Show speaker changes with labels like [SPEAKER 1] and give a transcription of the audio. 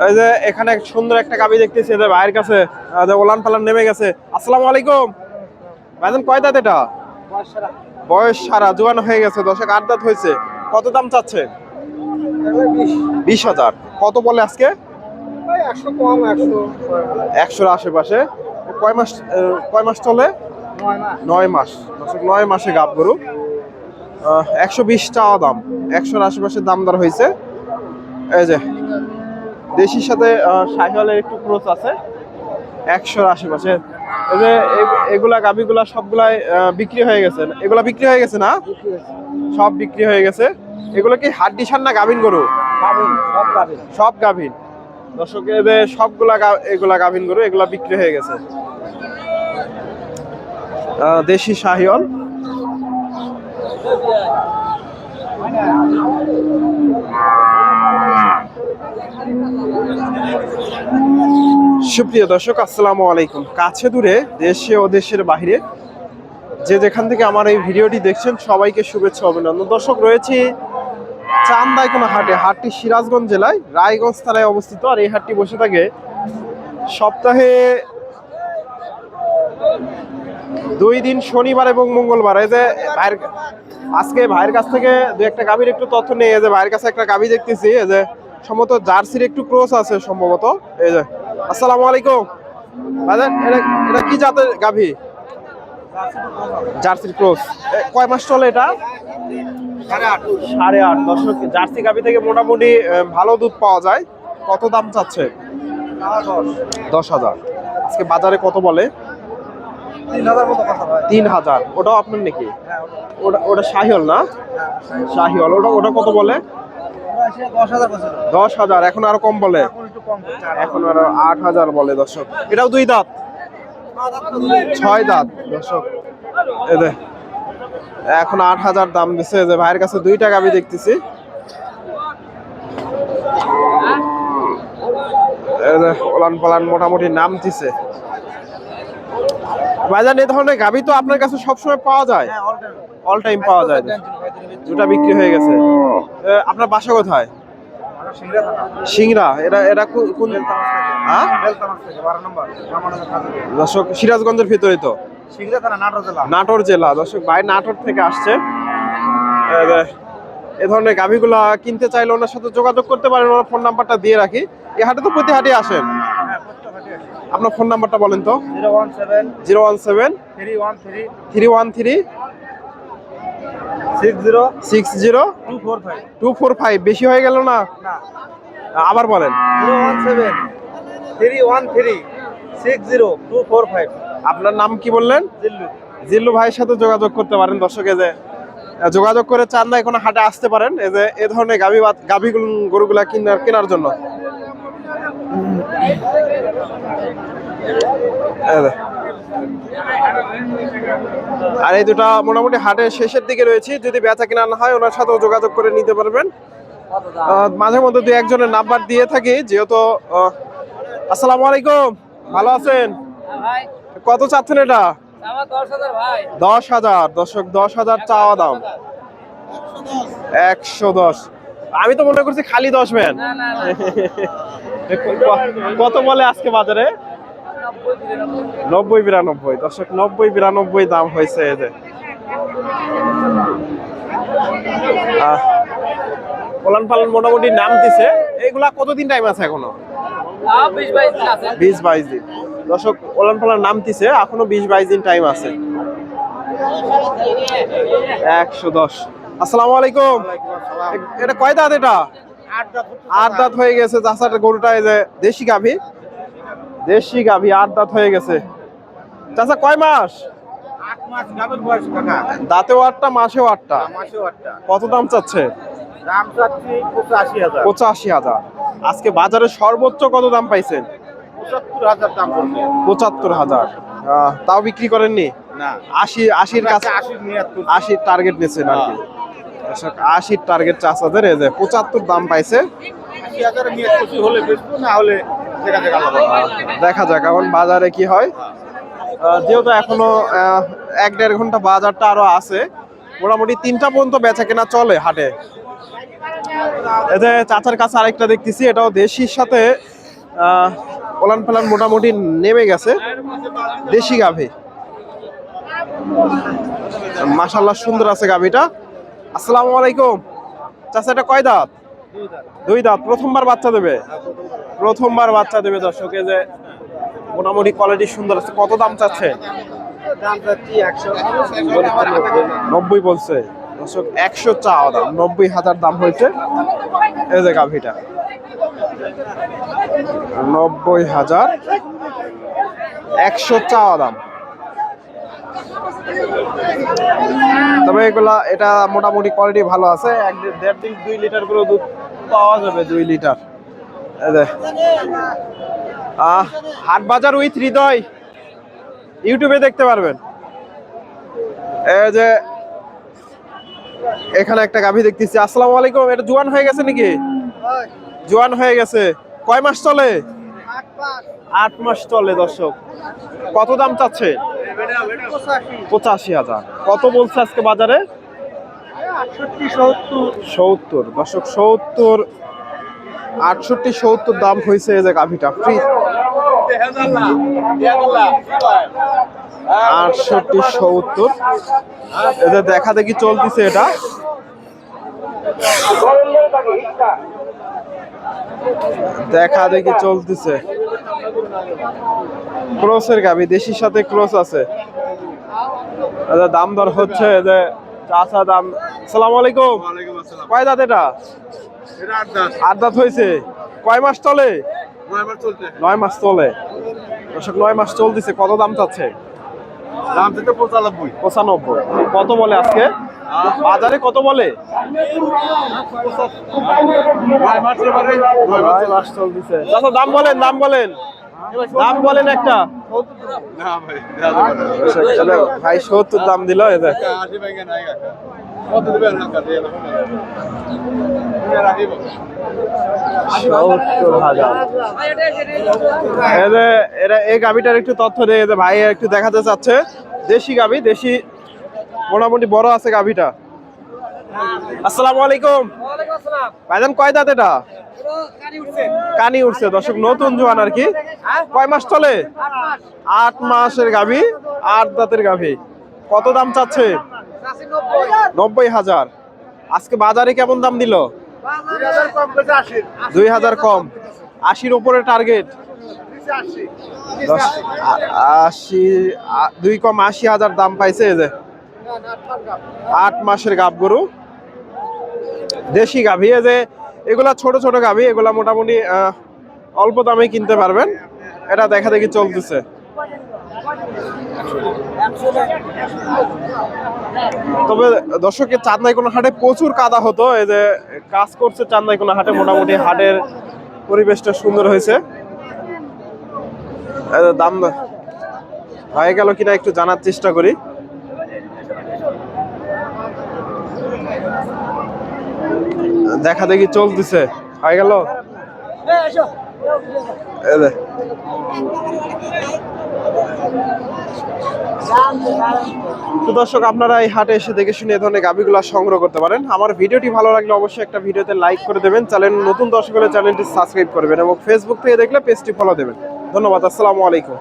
[SPEAKER 1] এই যে এখানে সুন্দর একটা গাভী দেখতেছি, যে ভাইয়ের কাছে ওলান পালান নেমে গেছে। আসসালামু আলাইকুম ভাইজান, কয় দাঁত এটা? বয়স সারা, জোয়ান হয়ে গেছে, 10-8 দাঁত হয়েছে। কত দাম চাচ্ছে? 20,000। কত বলে আজকে? 100-র আশেপাশে। কয় মাস চলে? 9 মাস। 9 মাসে গাব গরু। 120 চাওয়া দাম, 100-র আশেপাশে দাম দর হয়েছে। এই যে দেশির সাথে শাহিওয়ালের একটু ক্রস আছে, 100-র আশেপাশে। এই যে এগুলা গাভিগুলা সবগুলাই বিক্রি হয়ে গেছে। এগুলা বিক্রি হয়ে গেছে না? সব বিক্রি হয়ে গেছে। এগুলো কি হাড্ডি সার না গাভিন গরু? সব গাভিন। দর্শক, এদের সবগুলা এগুলা গাভিন গরু, এগুলা বিক্রি হয়ে গেছে। দেশি শাহিওয়াল। সুপ্রিয় দর্শক, আসসালামু আলাইকুম। কাছে দূরে, দেশে ও দেশের বাইরে যে যেখান থেকে আমার এই ভিডিওটি দেখছেন, সবাইকে শুভেচ্ছা অভিনন্দন। দর্শক, রয়েছি চান্দাইকোনা হাটে। হাটটি সিরাজগঞ্জ জেলায় রায়গঞ্জ থানায় অবস্থিত। আর এই হাটটি বসে থাকে সপ্তাহে 2 দিন, শনিবার এবং মঙ্গলবার। এই যে আজকে ভাইয়ের কাছ থেকে দু একটা গাভীর একটু তথ্য নেই। এই যে ভাইয়ের কাছে একটা গাভী দেখতেছি, এই যে সম্ভবত জার্সির একটু ক্রস আছে সম্ভবত। এই যে আসসালামু আলাইকুম ভাইজান, এটা কি জাতের গাভী? জার্সির ক্রস। কয় মাস চলে এটা? 8.5। দর্শক, জার্সি গাভী থেকে মোটামুটি ভালো দুধ পাওয়া যায়। কত দাম চাচ্ছে? 10,000। আজকে বাজারে কত বলে? 3,000। ওটাও আপনার নাকি? ওটা শাহিওয়াল না? শাহিওয়াল। ওটা কত বলে? 10,000। এখন আরো কম বলে? এখন আরো 8,000 বলে। দর্শক, এটাও 2 দাঁত? 6 দাঁত। দর্শক, এখন 8,000 দাম দিচ্ছে। যে ভাইয়ের কাছে 2টা গাভী দেখতেছি। ওলান পালান মোটামুটি নাম দিছে। ভাইজান, এই ধরনের গাভী তো আপনার কাছে সবসময় পাওয়া যায়? অল টাইম পাওয়া যায়। 2টা বিক্রি হয়ে গেছে। আপনার বাসা কোথায়? সিংড়া। এটা কোন? দর্শক, সিরাজগঞ্জের ভিতরে তো? নাটোর জেলা। দর্শক, ভাই নাটোর থেকে আসছে। এ ধরনের গাভীগুলা কিনতে চাইলে ওনার সাথে যোগাযোগ করতে পারেন। ওনার ফোন নাম্বারটা দিয়ে রাখি। এই হাটে তো প্রতি হাটে আসেন। আপনার ফোন নাম্বারটা বলেন তো। 017-313 60-245। বেশি হয়ে গেল না? আবার বলেন।
[SPEAKER 2] 017-313
[SPEAKER 1] আপনার নাম কি বললেন? জিল্লু ভাইয়ের সাথে যোগাযোগ করতে পারেন। দর্শক, যে যোগাযোগ করে চান্দা এখন হাটে আসতে পারেন। এই যে এ ধরনের গাভী গরুগুলা কেনার জন্য। আর এই দুটা মোটামুটি হাটের শেষের দিকে রয়েছে। যদি বেচা কিনা না হয়, ওনার সাথেও যোগাযোগ করে নিতে পারবেন। মাঝে মধ্যে 2-1 জনের নাম্বার দিয়ে থাকি, যেহেতু। আসসালামু আলাইকুম, ভালো আছেন? কত চাচ্ছেন এটা? 10,000। দর্শক, 10,000 চাওয়া দাম। 110। আমি তো মনে করছি খালি 10 বেন। কত বলে আজকে বাজারে? 90-92। দর্শক, 90-92 দাম হয়েছে। এদের পালন মোটামুটি নাম দিছে। এগুলা কতদিন টাইম আছে এখনো? 20-22 দিন। দর্শক, ওলান পালান নাম দিছে, এখনো 20-22 দিন টাইম আছে। 110। আসসালামু আলাইকুম। এটা কয় দাঁত এটা? 8 দাঁত হয়ে গেছে। চাচার গরুটা এই যে দেশি গাভী। 8 দাঁত হয়ে গেছে। চাচা, কয় মাস?
[SPEAKER 2] 8 মাস গাবের বয়স কাকা।
[SPEAKER 1] দাঁতেও 8টা, মাসেও 8টা। কত দাম চাচ্ছে?
[SPEAKER 2] দাম চাচ্ছি 85,000।
[SPEAKER 1] 85,000। আজকে বাজারে সর্বোচ্চ কত দাম পাইছেন?
[SPEAKER 2] 75,000 দাম পড়ছে।
[SPEAKER 1] 75,000। তাও বিক্রি করেননি?
[SPEAKER 2] না।
[SPEAKER 1] 80-80 এর কাছে। 80 টার্গেট নিয়েছেন আর কি। 80 টার্গেট চাচাদের। এই যে 75 দাম পাইছে।
[SPEAKER 2] 80,000 নিয়ে খুশি হলে বেচবো, না হলে
[SPEAKER 1] দেখা যাক এখন বাজারে কি হয়। যেহেতু এখনো 1-1.5 ঘন্টা বাজারটা আরো আছে, মোটামুটি 3টা পর্যন্ত বেচা কেনা চলে হাটে। এই যে চাচার কাছে আরেকটা দেখতেছি, এটাও দেশির সাথে ওলান পালান মোটামুটি নেমে গেছে, দেশি গাভী। মাশাআল্লাহ সুন্দর আছে গাভীটা। আসসালামু আলাইকুম চাচা, এটা কয় দাঁত? দুই দাঁত। প্রথমবার বাচ্চা দেবে? প্রথমবার বাচ্চা দেবে দর্শক। এই যে মোটামুটি কোয়ালিটি সুন্দর আছে। কত দাম চাচ্ছে?
[SPEAKER 2] দাম চাচ্ছি
[SPEAKER 1] 90 বলছে দর্শক। 100 চাওয়া দাম, 90,000 দাম হয়েছে। এই যে গাভীটা 90,000, 100 চাওয়া দাম। তবে এগুলা এটা মোটামুটি কোয়ালিটি ভালো আছে। 1.5 দিন 2 লিটার করে দুধ পাওয়া যাবে, 2 লিটার। এই যে হাট বাজার উইথ হৃদয় ইউটিউবে দেখতে পারবেন। এই যে এখানে একটা গাভী দেখতেছি। আসসালামু আলাইকুম, এটা জোয়ান হয়ে গেছে নাকি? জোয়ান হয়ে গেছে। কয় মাস চলে? 8 মাস চলে দর্শক। কত দাম চাচ্ছে? 85,000। কত বলছে আজকে বাজারে? 70 দর্শক। 70, 68, 70 দাম হয়েছে। এই যে গাভীটা ফ্রি 68, 70। এদের দেখা দেখি চলতেছে। এটা দেখা দেখি চলতেছে। ক্রসের গাভী, দেশির সাথে ক্রস আছে। এদের দাম দর হচ্ছে। যে চাচা দাম। আসসালামু আলাইকুম। কয় দাঁত এটা? 8 দাঁত হয়েছে। কয় মাস চলে? 9 মাস চলে দর্শক। 9 মাস চলতেছে। কত দাম চাচ্ছে?
[SPEAKER 2] দাম চাচ্ছে 95।
[SPEAKER 1] 95। কত বলে আজকে বাজারে? কত বলে?
[SPEAKER 2] 9
[SPEAKER 1] মাস চলতেছে। চাচা দাম বলেন, দাম বলেন, দাম বলেন একটা।
[SPEAKER 2] না ভাই,
[SPEAKER 1] ভাই 70 দাম দিল। এদের
[SPEAKER 2] 80 ভাই নাই কাকা। কত দিবেন না কাকা?
[SPEAKER 1] 70,000। এই গাভিটার একটু তথ্য দিয়ে ভাই একটু দেখাতে চাচ্ছে। দেশি গাভি, দেশি মোটামুটি বড় আছে গাভিটা। আসসালামু আলাইকুম ভাইজান, কয় দাঁত এটা? কানি উঠছে দর্শক, নতুন জোয়ান আর কি। কয় মাস চলে? 8 মাসের গাভি, 8 দাঁতের গাভি। কত দাম চাচ্ছে? 90,000। আজকে বাজারে কেমন দাম দিল? 2,000 কম। 80-র উপরে টার্গেট। 2 কম 80,000 দাম পাইছে। এই যে 8 মাসের গাব গরু, দেশি গাভী। এই যে এগুলা ছোট ছোট গাভী, এগুলা মোটামুটি অল্প দামে কিনতে পারবেন। এটা দেখা দেখি চলতেছে। তবে দর্শকের চাঁদনাইকোনা হাটে প্রচুর কাদা হতো। এই যে কাজ করছে চাঁদনাইকোনা হাটে, মোটামুটি হাটের পরিবেশটা সুন্দর হয়েছে। দাম হয়ে গেল কিনা একটু জানার চেষ্টা করি। দেখা দেখি চলতেছে। হয়ে গেল। তো দর্শক, আপনারা এই হাটে এসে দেখে শুনে এই ধরনের গাভীগুলো সংগ্রহ করতে পারেন। আমার ভিডিওটি ভালো লাগলে অবশ্যই একটা ভিডিওতে লাইক করে দেবেন। চ্যানেল নতুন দর্শক হলে চ্যানেলটি সাবস্ক্রাইব করবেন এবং ফেসবুক থেকে দেখলে পেজটি ফলো দেবেন। ধন্যবাদ। আসসালামু আলাইকুম।